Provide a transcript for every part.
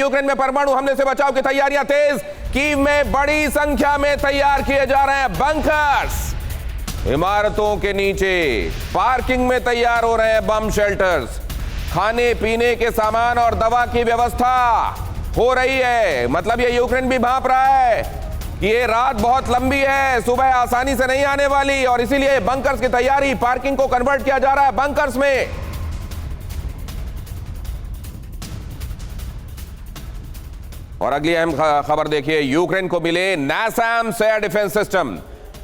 Ukraine में परमाणु हमले से बचाव की तैयारियां तेज। कीव में बड़ी संख्या में तैयार किए जा रहे हैं बंकर्स। इमारतों के नीचे पार्किंग में तैयार हो रहे हैं बम शेल्टर्स। खाने पीने के सामान और दवा की व्यवस्था हो रही है। मतलब ये यूक्रेन भी भांप रहा है कि ये रात बहुत लंबी है, सुबह आसानी से नहीं आने वाली, और इसीलिए बंकर्स की तैयारी, पार्किंग को कन्वर्ट किया जा रहा है बंकर्स में। और अगली अहम खबर देखिए, यूक्रेन को मिले नासैम्स एयर डिफेंस सिस्टम।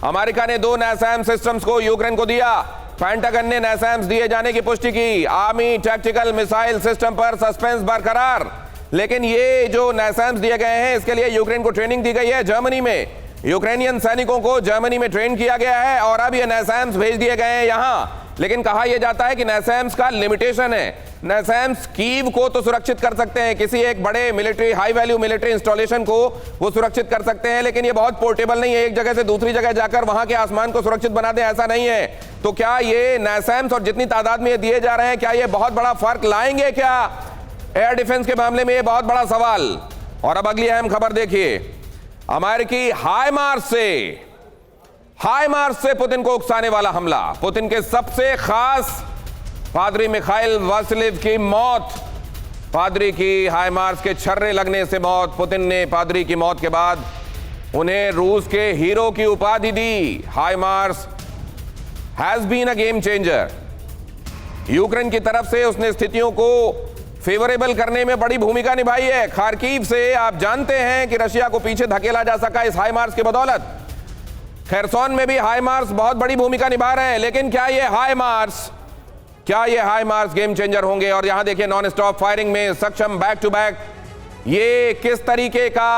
अमेरिका ने 2 नासैम्स सिस्टम्स को यूक्रेन को दिया। पेंटागन ने नासैम्स दिए जाने की पुष्टि की। आर्मी टैक्टिकल मिसाइल सिस्टम पर सस्पेंस बरकरार, लेकिन ये जो नासैम्स दिए गए हैं इसके लिए यूक्रेन को ट्रेनिंग दी गई है। जर्मनी में यूक्रेनियन सैनिकों को जर्मनी में ट्रेन किया गया है और अब ये नासैम्स भेज दिए गए हैं यहां। लेकिन कहा यह जाता है कि नासैम्स का लिमिटेशन है। नासैम्स कीव को तो सुरक्षित कर सकते हैं, किसी एक बड़े military high value military installation को वो सुरक्षित कर सकते हैं, लेकिन ये बहुत पोर्टेबल नहीं है। एक जगह से दूसरी जगह जाकर वहां के आसमान को सुरक्षित बना दें, ऐसा नहीं है। तो क्या ये नासैम्स और जितनी तादाद में ये दिए जा रहे हैं, क्या ये बहुत बड़ा फर्क लाएंगे क्या एयर डिफेंस के मामले में? ये बहुत बड़ा सवाल। और अब अगली अहम खबर देखिए, अमेरिकी हाईमार्स से पुतिन को उकसाने वाला हमला। पुतिन के सबसे खास पादरी मिखाइल वासिलिव की मौत। पादरी की हाईमार्स के छर्रे लगने से मौत। पुतिन ने पादरी की मौत के बाद उन्हें रूस के हीरो की उपाधि दी। HIMARS has been a game changer. Ukraine की तरफ से उसने स्थितियों को फेवरेबल करने में बड़ी भूमिका निभाई है। खार्किव से आप जानते हैं कि रशिया को पीछे धकेला जा सका इस हाईमार्स की बदौलत। खेरसोन में भी हाईमार्स बहुत बड़ी भूमिका निभा रहे हैं, लेकिन क्या ये हाईमार्स गेम चेंजर होंगे? और यहां देखिए, नॉन स्टॉप फायरिंग में सक्षम बैक टू बैक, ये किस तरीके का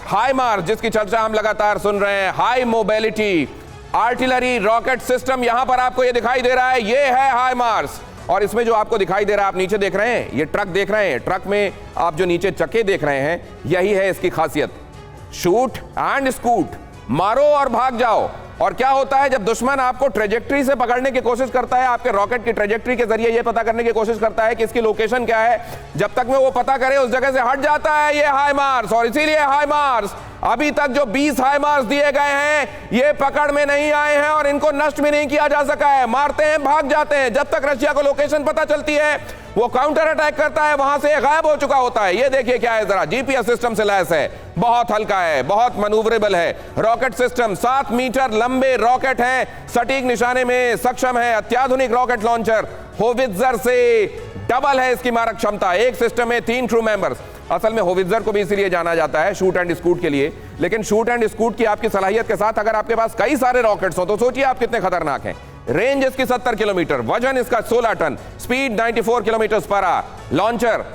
हाईमार्स जिसकी चर्चा हम लगातार सुन रहे हैं। High mobility artillery rocket system यहां पर आपको ये दिखाई दे रहा है, ये है हाईमार्स। और इसमें जो आपको दिखाई दे रहा है, आप नीचे देख रहे हैं, ये ट्रक देख रहे हैं, ट्रक में आप जो नीचे चक्के देख रहे हैं, यही है इसकी खासियत। शूट एंड स्कूट, मारो और भाग जाओ। और क्या होता है जब दुश्मन आपको ट्रेजेक्ट्री से पकड़ने की कोशिश करता है, आपके रॉकेट की ट्रेजेक्ट्री के जरिए यह पता करने की कोशिश करता है कि इसकी लोकेशन क्या है, जब तक में वो पता करे उस जगह से हट जाता है ये हाईमार्स। और इसीलिए हाईमार्स, अभी तक जो 20 हाईमार्स दिए गए हैं, ये पकड़ में नहीं आए हैं और इनको नष्ट भी नहीं किया जा सका है। मारते हैं, भाग जाते हैं। जब तक रशिया को लोकेशन पता चलती है, वो काउंटर अटैक करता है, वहां से गायब हो चुका होता है। ये देखिए क्या है, जरा जीपीएस सिस्टम से लैस है, बहुत हल्का है, बहुत मनूवरेबल है। रॉकेट सिस्टम 7 मीटर लंबे रॉकेट हैं, सटीक निशाने में सक्षम है। अत्याधुनिक रॉकेट लॉन्चर होवित्जर से डबल है इसकी मारक क्षमता। एक सिस्टम में 3 क्रू मेंबर्स। असल में होवित्जर को भी इसीलिए जाना जाता है शूट एंड स्कूट के लिए, लेकिन शूट एंड स्कूट की आपकी सलाहियत के साथ अगर आपके पास कई सारे रॉकेट्स हो तो सोचिए आप कितने खतरनाक हैं। रेंज इसकी 70 किलोमीटर, वजन इसका 16 ton, speed 94 kilometre per hour, launcher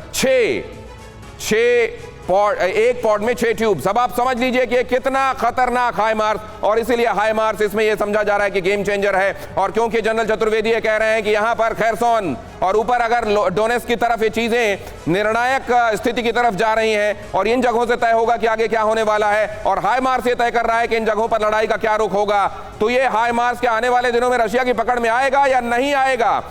एक पॉड में 6 ट्यूब्स। अब आप समझ लीजिए कि कितना खतरनाक हाईमार्स, और इसीलिए हाईमार्स इसमें यह समझा जा रहा है कि गेम चेंजर है। और क्योंकि जनरल चतुर्वेदी ये कह रहे हैं कि यहां पर खेरसोन और ऊपर अगर डोनेट्स्क की तरफ ये चीजें निर्णायक स्थिति की तरफ जा रही हैं, और इन जगहों से तय होगा कि आगे क्या होने वाला है, और हाईमार्स ये तय कर रहा है कि इन जगहों पर लड़ाई का क्या रुख होगा। तो ये हाईमार्स के आने वाले दिनों में रशिया की पकड़ में आएगा या नहीं आएगा?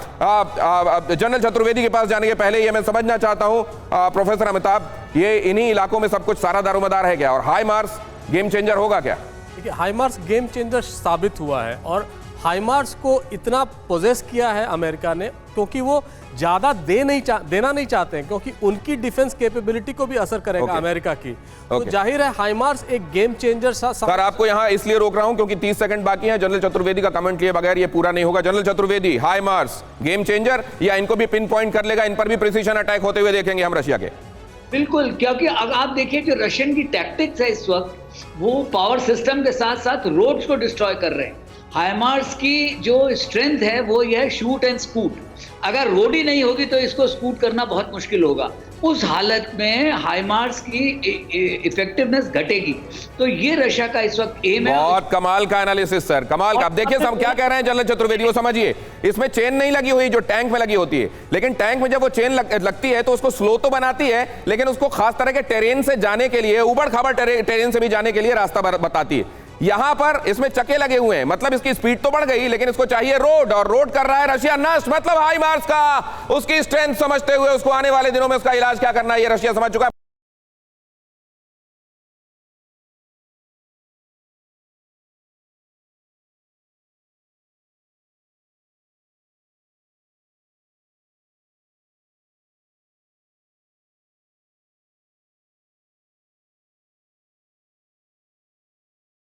जनरल चतुर्वेदी के पास जाने के पहले ये मैं समझना चाहता हूं, प्रोफेसर अमिताभ, ये इन्हीं इलाकों में सब कुछ सारा दारोमदार है क्या, और हाईमार्स गेम चेंजर होगा क्या? देखिए, हाईमार्स गेम चेंजर साबित हुआ है, और हाईमार्स को इतना पोजेस किया है अमेरिका ने क्योंकि वो ज्यादा देना नहीं चाहते हैं, क्योंकि उनकी डिफेंस कैपेबिलिटी को भी असर करेगा अमेरिका की। तो जाहिर है हाईमार्स एक गेम चेंजर सर, आपको यहां इसलिए रोक रहा हूं क्योंकि 30 सेकंड बाकी हैं। जनरल चतुर्वेदी का कमेंट लिए बगैर ये पूरा नहीं होगा। जनरल चतुर्वेदी, हाईमार्स गेम चेंजर या इनको भी पिन पॉइंट कर लेगा, इन पर भी प्रिसीजन अटैक होते हुए देखेंगे हम रशिया के? बिल्कुल, क्योंकि अगर आप देखिए जो रशियन की टैक्टिक्स है इस वक्त, वो पावर सिस्टम के साथ साथ रोड्स को डिस्ट्रॉय कर रहे हैं। हाईमार्स की जो स्ट्रेंथ है वो यह है शूट एंड स्कूट। अगर रोड ही नहीं होगी तो इसको स्कूट करना बहुत मुश्किल होगा। उस हालत में हाईमार्स की इफेक्टिवनेस घटेगी। तो ये रशिया का इस वक्त एम है। बहुत कमाल का एनालिसिस सर, कमाल का। अब देखिए हम क्या कह रहे हैं जनरल चतुर्वेदी, वो समझिए, इसमें चेन नहीं लगी हुई जो टैंक में लगी होती है, लेकिन टैंक में जब वो चेन लगती है तो उसको स्लो तो बनाती है, लेकिन उसको खास तरह के टेरेन से जाने के लिए, उबड़ खाबड़ टेरेन से भी जाने के लिए रास्ता बताती है। यहां पर इसमें चक्के लगे हुए हैं, मतलब इसकी स्पीड तो बढ़ गई, लेकिन इसको चाहिए रोड, और रोड कर रहा है रशिया नष्ट। मतलब हाईमार्स का उसकी स्ट्रेंथ समझते हुए उसको आने वाले दिनों में उसका इलाज क्या करना है ये रशिया समझ चुका है।